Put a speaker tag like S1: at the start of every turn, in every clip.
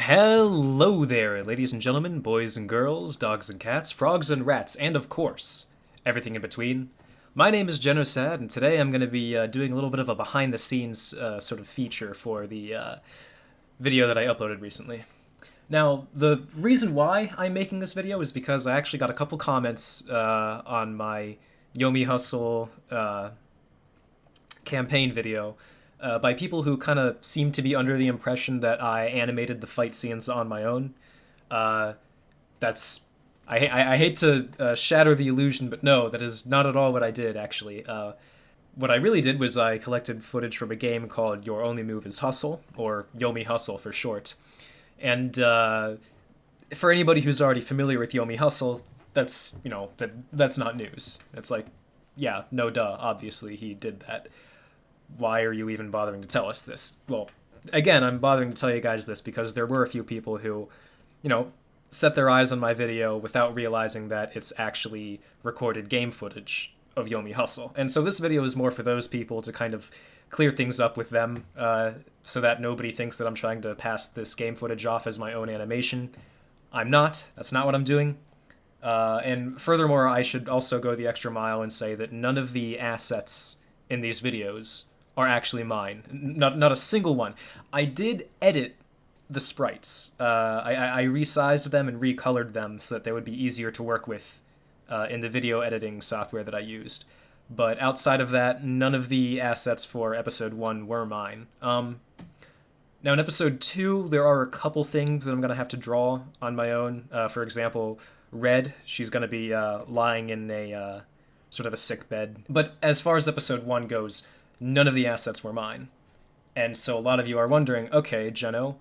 S1: Hello there, ladies and gentlemen, boys and girls, dogs and cats, frogs and rats, and of course, everything in between. My name is Genosad, and today I'm going to be doing a little bit of a behind the scenes sort of feature for the video that I uploaded recently. Now, the reason why I'm making this video is because I actually got a couple comments on my YOMI Hustle campaign video by people who kind of seem to be under the impression that I animated the fight scenes on my own. Uh, that's I hate to shatter the illusion, but no, that is not at all what I did, actually. What I really did was I collected footage from a game called Your Only Move is Hustle, or Yomi Hustle for short. And for anybody who's already familiar with Yomi Hustle, that's not news. It's like, yeah, no duh, obviously he did that. Why are you even bothering to tell us this? Well, again, I'm bothering to tell you guys this because there were a few people who, set their eyes on my video without realizing that it's actually recorded game footage of Yomi Hustle. And so this video is more for those people to kind of clear things up with them so that nobody thinks that I'm trying to pass this game footage off as my own animation. I'm not. That's not what I'm doing. And furthermore, I should also go the extra mile and say that none of the assets in these videos are actually mine. Not a single one. I did edit the sprites. I resized them and recolored them so that they would be easier to work with in the video editing software that I used. But outside of that, none of the assets for episode 1 were mine. Now in episode 2, there are a couple things that I'm going to have to draw on my own. For example, Red, she's going to be lying in a sort of a sick bed. But as far as episode 1 goes, none of the assets were mine. And so a lot of you are wondering, okay, Geno,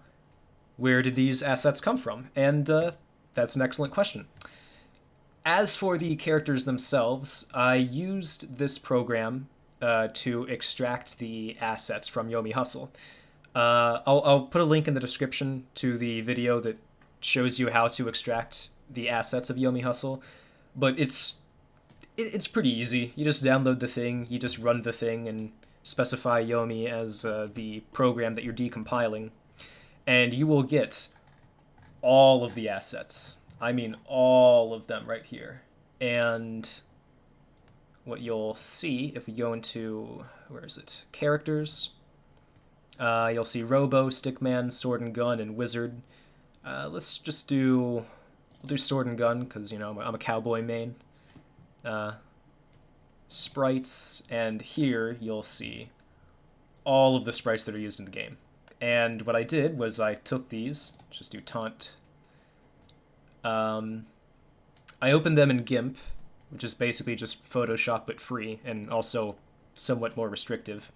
S1: where did these assets come from? And that's an excellent question. As for the characters themselves, I used this program to extract the assets from Yomi Hustle. I'll put a link in the description to the video that shows you how to extract the assets of Yomi Hustle, but it's pretty easy. You just download the thing, you just run the thing, and specify Yomi as the program that you're decompiling, and you will get all of the assets. I mean all of them right here. And what you'll see if we go into, where is it? Characters. You'll see Robo, Stickman, Sword and Gun, and Wizard. Let's just we'll do Sword and Gun, because, I'm a cowboy main. Sprites, and here you'll see all of the sprites that are used in the game. And what I did was I took these, just do taunt. I opened them in GIMP, which is basically just Photoshop but free, and also somewhat more restrictive.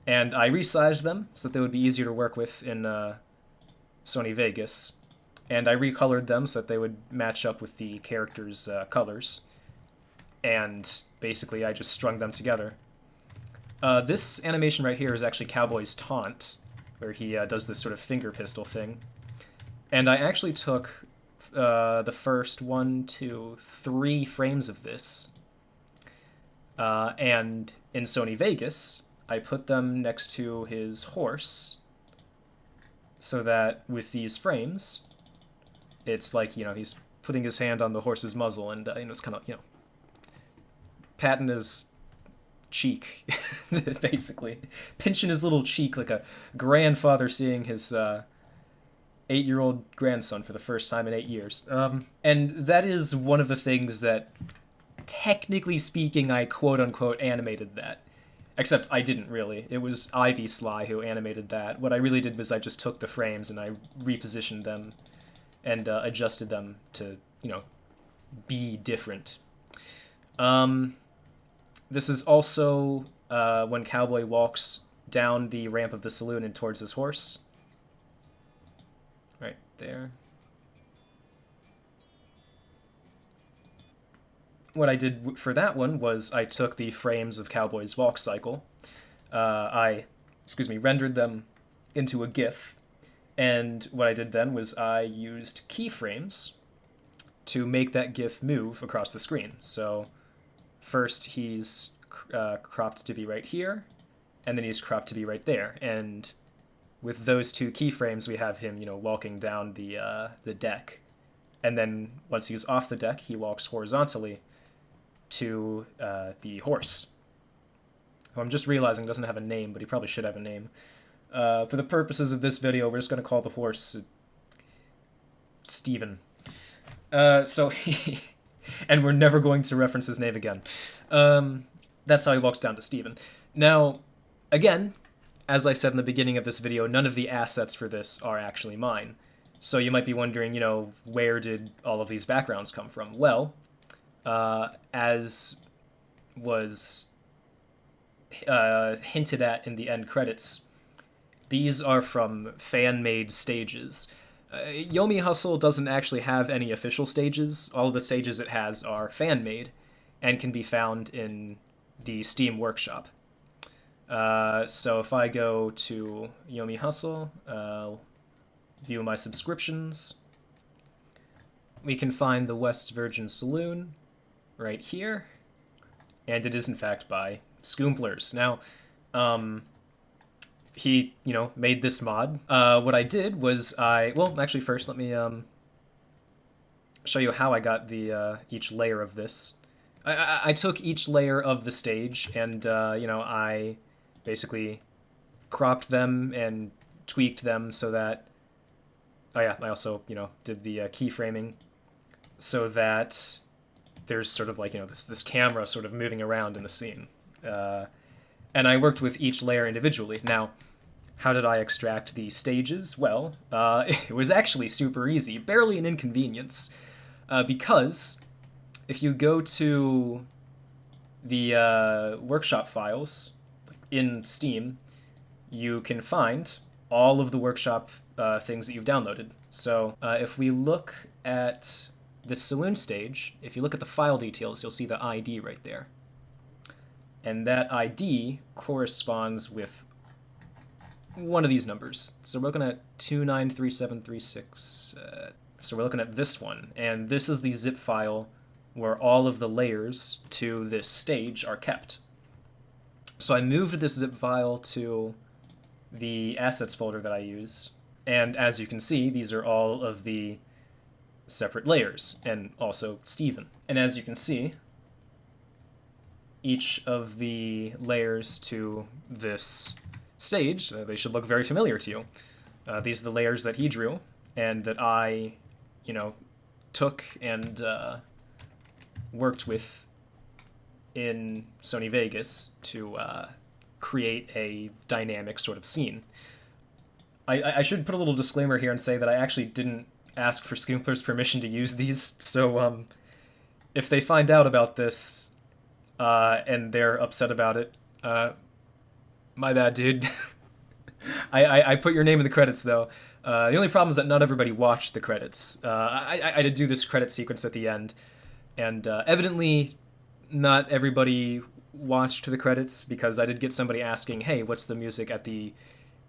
S1: And I resized them so that they would be easier to work with in Sony Vegas. And I recolored them so that they would match up with the characters' colors. And basically I just strung them together. This animation right here is actually Cowboy's taunt, where he does this sort of finger pistol thing. And I actually took the first 1, 2, 3 frames of this, and in Sony Vegas, I put them next to his horse, so that with these frames, it's like, he's putting his hand on the horse's muzzle, and, it's kind of, patting his cheek, basically. Pinching his little cheek like a grandfather seeing his 8-year-old grandson for the first time in 8 years. And that is one of the things that, technically speaking, I quote-unquote animated that. Except I didn't really. It was Ivy Sly who animated that. What I really did was I just took the frames and I repositioned them and adjusted them to, be different. This is also when Cowboy walks down the ramp of the saloon and towards his horse. Right there. What I did for that one was I took the frames of Cowboy's walk cycle. I rendered them into a GIF. And what I did then was I used keyframes to make that GIF move across the screen. So first he's cropped to be right here, and then he's cropped to be right there. And with those two keyframes, we have him, walking down the deck. And then once he's off the deck, he walks horizontally to the horse, who I'm just realizing doesn't have a name, but he probably should have a name. For the purposes of this video, we're just going to call the horse Steven. So he... and we're never going to reference his name again. That's how he walks down to Steven. Now, again, as I said in the beginning of this video, none of the assets for this are actually mine. So you might be wondering, where did all of these backgrounds come from? Well, as was hinted at in the end credits, these are from fan-made stages. Yomi Hustle doesn't actually have any official stages. All of the stages it has are fan-made and can be found in the Steam Workshop. So if I go to Yomi Hustle, view my subscriptions, we can find the West Virgin Saloon right here, and it is in fact by Scoomplers. Now, he, made this mod. What I did was well, actually first let me show you how I got the each layer of this. I took each layer of the stage and, I basically cropped them and tweaked them so that, oh yeah, I also, did the keyframing so that there's sort of like, this camera sort of moving around in the scene. And I worked with each layer individually. Now, how did I extract the stages? Well, it was actually super easy, barely an inconvenience, because if you go to the workshop files in Steam, you can find all of the workshop things that you've downloaded. So if we look at this saloon stage, if you look at the file details, you'll see the ID right there. And that ID corresponds with one of these numbers. So we're looking at 293736. So we're looking at this one, and this is the zip file where all of the layers to this stage are kept. So I moved this zip file to the assets folder that I use, and as you can see, these are all of the separate layers, and also Steven. And as you can see, each of the layers to this stage, they should look very familiar to you. These are the layers that he drew, and that I, took and worked with in Sony Vegas to create a dynamic sort of scene. I should put a little disclaimer here and say that I actually didn't ask for Scoomplers' permission to use these, so if they find out about this and they're upset about it, my bad, dude. I put your name in the credits, though. The only problem is that not everybody watched the credits. I did do this credit sequence at the end, and evidently not everybody watched the credits, because I did get somebody asking, hey, what's the music at the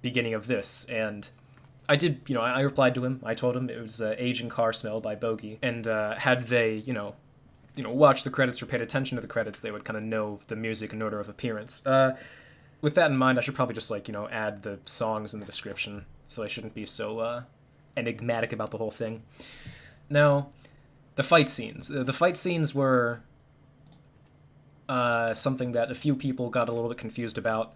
S1: beginning of this? And I did, I replied to him. I told him it was Aging Car Smell by Bogey, and had they, watched the credits or paid attention to the credits, they would kind of know the music in order of appearance. With that in mind, I should probably just, add the songs in the description, so I shouldn't be so enigmatic about the whole thing. Now, the fight scenes. The fight scenes were something that a few people got a little bit confused about.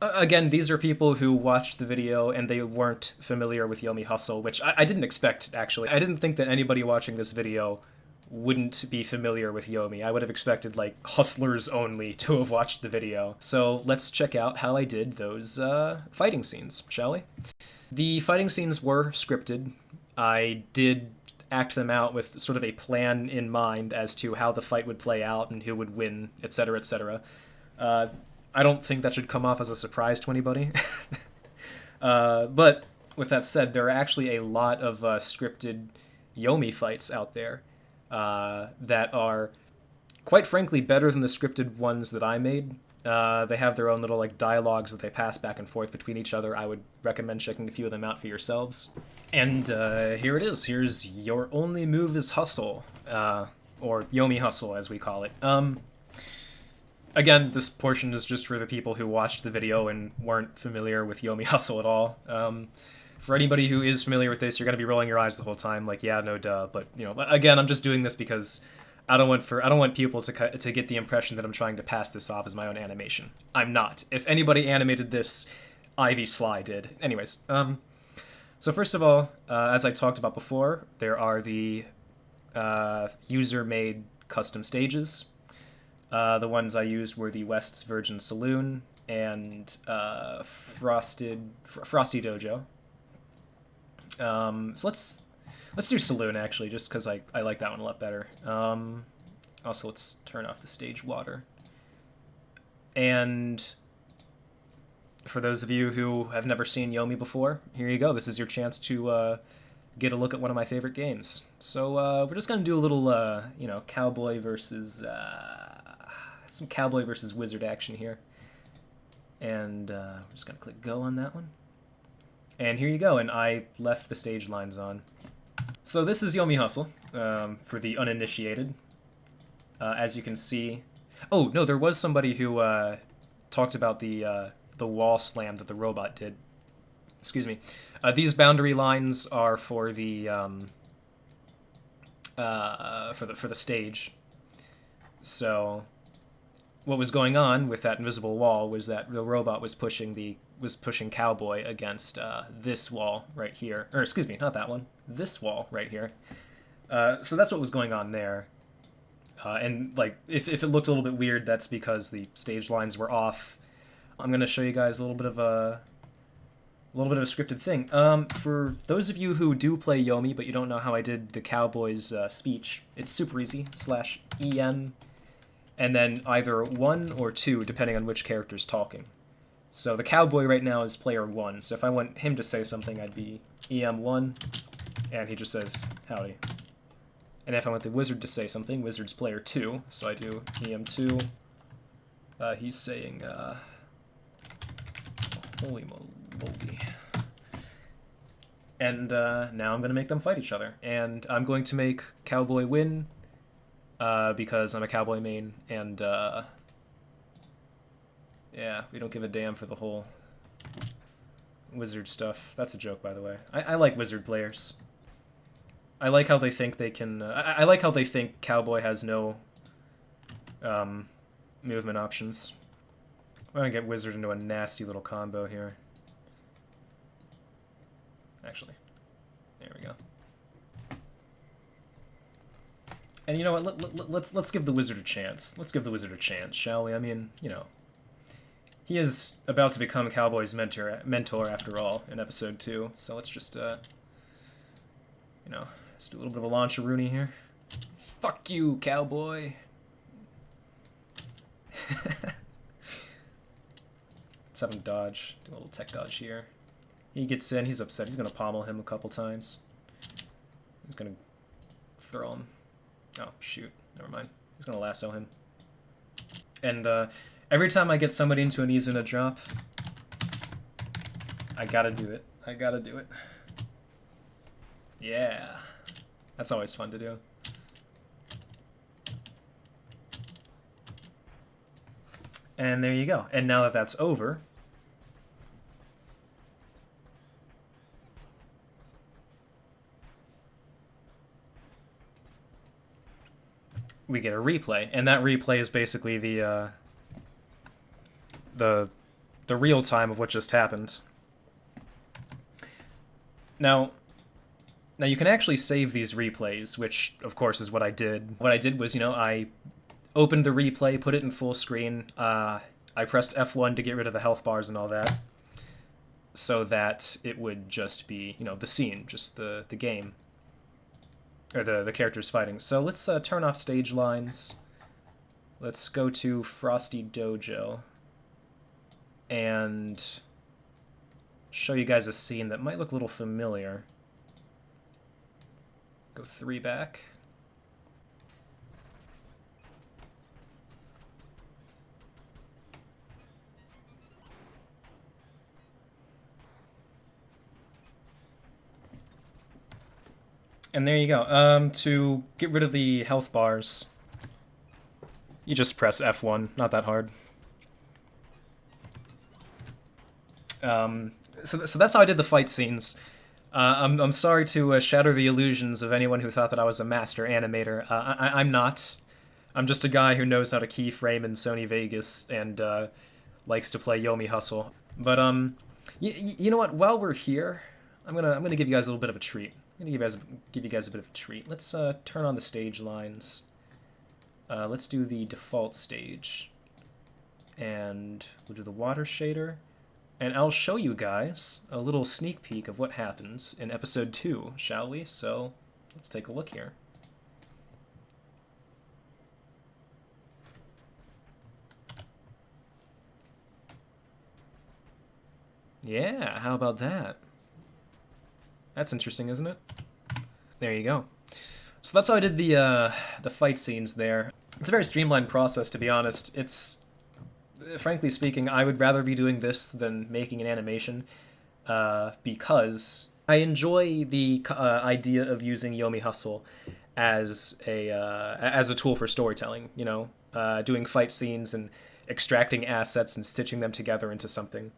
S1: Again, these are people who watched the video and they weren't familiar with Yomi Hustle, which I didn't expect, actually. I didn't think that anybody watching this video wouldn't be familiar with Yomi. I would have expected, hustlers only to have watched the video. So let's check out how I did those fighting scenes, shall we? The fighting scenes were scripted. I did act them out with sort of a plan in mind as to how the fight would play out and who would win, etc., etc. I don't think that should come off as a surprise to anybody. But with that said, there are actually a lot of scripted Yomi fights out there that are, quite frankly, better than the scripted ones that I made. They have their own little dialogues that they pass back and forth between each other. I would recommend checking a few of them out for yourselves. And here it is. Here's Your Only Move is Hustle, or Yomi Hustle as we call it. Again, this portion is just for the people who watched the video and weren't familiar with Yomi Hustle at all. For anybody who is familiar with this, you're gonna be rolling your eyes the whole time, like, yeah, no, duh. But you know, again, I'm just doing this because I don't want people to get the impression that I'm trying to pass this off as my own animation. I'm not. If anybody animated this, Ivy Sly did. Anyways, so first of all, as I talked about before, there are the user-made custom stages. The ones I used were the West's Virgin Saloon and Frosty Dojo. So let's do Saloon, actually, just because I like that one a lot better. Also, let's turn off the stage water. And for those of you who have never seen Yomi before, here you go. This is your chance to get a look at one of my favorite games. So we're just going to do a little, you know, cowboy versus... some cowboy versus wizard action here. And we're just going to click go on that one. And here you go, and I left the stage lines on. So this is Yomi Hustle, for the uninitiated. As you can see... Oh, no, there was somebody who talked about the wall slam that the robot did. Excuse me. These boundary lines are for the stage. So what was going on with that invisible wall was that the robot was pushing Cowboy against this wall right here. Or excuse me, not that one. This wall right here. So that's what was going on there. And like, if it looked a little bit weird, that's because the stage lines were off. I'm gonna show you guys a little bit of a scripted thing. For those of you who do play Yomi, but you don't know how I did the Cowboy's speech, it's super easy. /EM, and then either 1 or 2, depending on which character's talking. So the Cowboy right now is player 1, so if I want him to say something, I'd be EM1, and he just says, howdy. And if I want the wizard to say something, wizard's player 2, so I do EM2. He's saying, holy moly. And now I'm going to make them fight each other. And I'm going to make Cowboy win, because I'm a Cowboy main, and yeah, we don't give a damn for the whole wizard stuff. That's a joke, by the way. I like wizard players. I like how they think they can... I like how they think Cowboy has no movement options. I'm going to get wizard into a nasty little combo here. Actually, there we go. And you know what? Let's give the wizard a chance. Let's give the wizard a chance, shall we? I mean, you know, he is about to become Cowboy's mentor after all in episode 2. So let's just, you know, let's do a little bit of a launch-a-rooney here. Fuck you, Cowboy. Let's have him dodge. Do a little tech dodge here. He gets in, he's upset. He's going to pommel him a couple times. He's going to throw him. Oh, shoot. Never mind. He's going to lasso him. And every time I get somebody into an Izuna drop, I gotta do it. I gotta do it. Yeah. That's always fun to do. And there you go. And now that that's over... we get a replay, and that replay is basically the real time of what just happened. Now you can actually save these replays, which of course is what I did. What I did was, you know, I opened the replay, put it in full screen. I pressed F1 to get rid of the health bars and all that, so that it would just be, you know, the scene, just the game. Or the characters fighting. So let's turn off stage lines. Let's go to Frosty Dojo and show you guys a scene that might look a little familiar. Go 3 back. And there you go. To get rid of the health bars, You just press F1, not that hard. So that's how I did the fight scenes. I'm sorry to shatter the illusions of anyone who thought that I was a master animator. I'm not. I'm just a guy who knows how to keyframe in Sony Vegas and likes to play Yomi Hustle. But you know what? While we're here, I'm gonna give you guys a little bit of a treat. I'm gonna give you guys a bit of a treat. Let's turn on the stage lines. Let's do the default stage, and we'll do the water shader. And I'll show you guys a little sneak peek of what happens in episode 2, shall we? So, let's take a look here. Yeah, how about that? That's interesting, isn't it? There you go. So that's how I did the fight scenes there. It's a very streamlined process, to be honest. It's... Frankly speaking, I would rather be doing this than making an animation, because I enjoy the idea of using Yomi Hustle as a tool for storytelling. You know, doing fight scenes and extracting assets and stitching them together into something.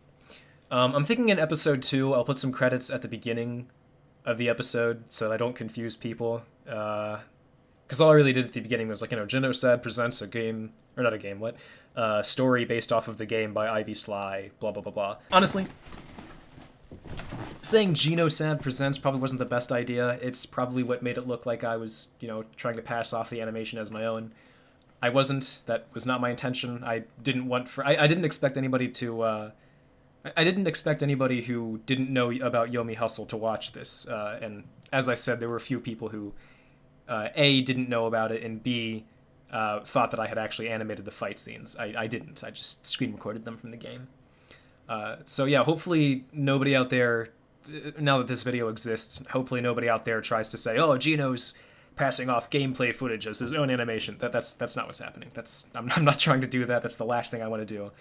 S1: I'm thinking in episode 2, I'll put some credits at the beginning of the episode so that I don't confuse people. Because all I really did at the beginning was like, you know, Genosad presents a game, or not a game, what? Story based off of the game by Ivy Sly, blah, blah, blah, blah. Honestly, saying Genosad presents probably wasn't the best idea. It's probably what made it look like I was, you know, trying to pass off the animation as my own. I wasn't. That was not my intention. I didn't want for... I didn't expect anybody to... I didn't expect anybody who didn't know about Yomi Hustle to watch this. And as I said, there were a few people who, A, didn't know about it, and B, thought that I had actually animated the fight scenes. I didn't. I just screen recorded them from the game. So yeah, hopefully nobody out there, now that this video exists, hopefully nobody out there tries to say, oh, Gino's passing off gameplay footage as his own animation. That's not what's happening. I'm not trying to do that. That's the last thing I want to do.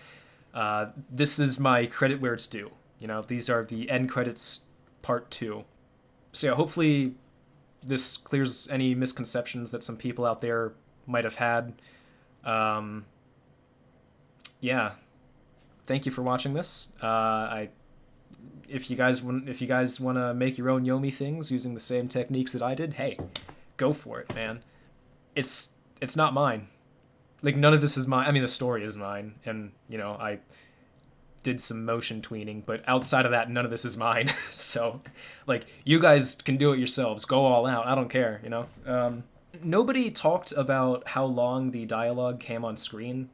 S1: This is my credit where it's due. You know, these are the end credits part 2. So yeah, hopefully this clears any misconceptions that some people out there might have had. Yeah, thank you for watching this. If you guys want to make your own Yomi things using the same techniques that I did, hey, go for it, man. It's not mine. Like, none of this is mine. I mean, the story is mine, and, you know, I did some motion tweening, but outside of that, none of this is mine. So, like, you guys can do it yourselves. Go all out. I don't care, you know? Nobody talked about how long the dialogue came on screen.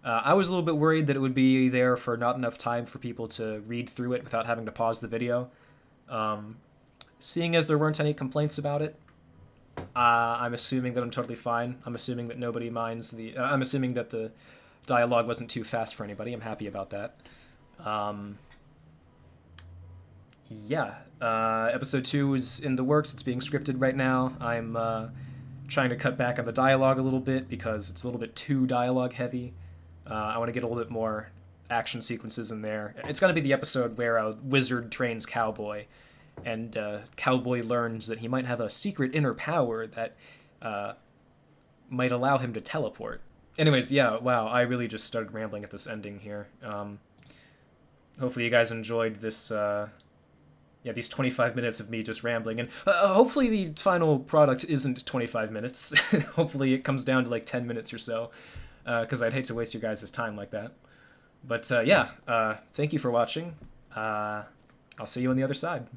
S1: I was a little bit worried that it would be there for not enough time for people to read through it without having to pause the video. Seeing as there weren't any complaints about it, I'm assuming that I'm totally fine. I'm assuming that nobody minds the... I'm assuming that the dialogue wasn't too fast for anybody. I'm happy about that. Yeah. Episode 2 is in the works. It's being scripted right now. I'm trying to cut back on the dialogue a little bit because it's a little bit too dialogue heavy. I want to get a little bit more action sequences in there. It's going to be the episode where a wizard trains Cowboy, and Cowboy learns that he might have a secret inner power that might allow him to teleport. Anyways, yeah, wow, I really just started rambling at this ending here. Hopefully you guys enjoyed this, yeah, these 25 minutes of me just rambling, and hopefully the final product isn't 25 minutes. Hopefully it comes down to like 10 minutes or so, because I'd hate to waste your guys' time like that. But yeah, thank you for watching. I'll see you on the other side.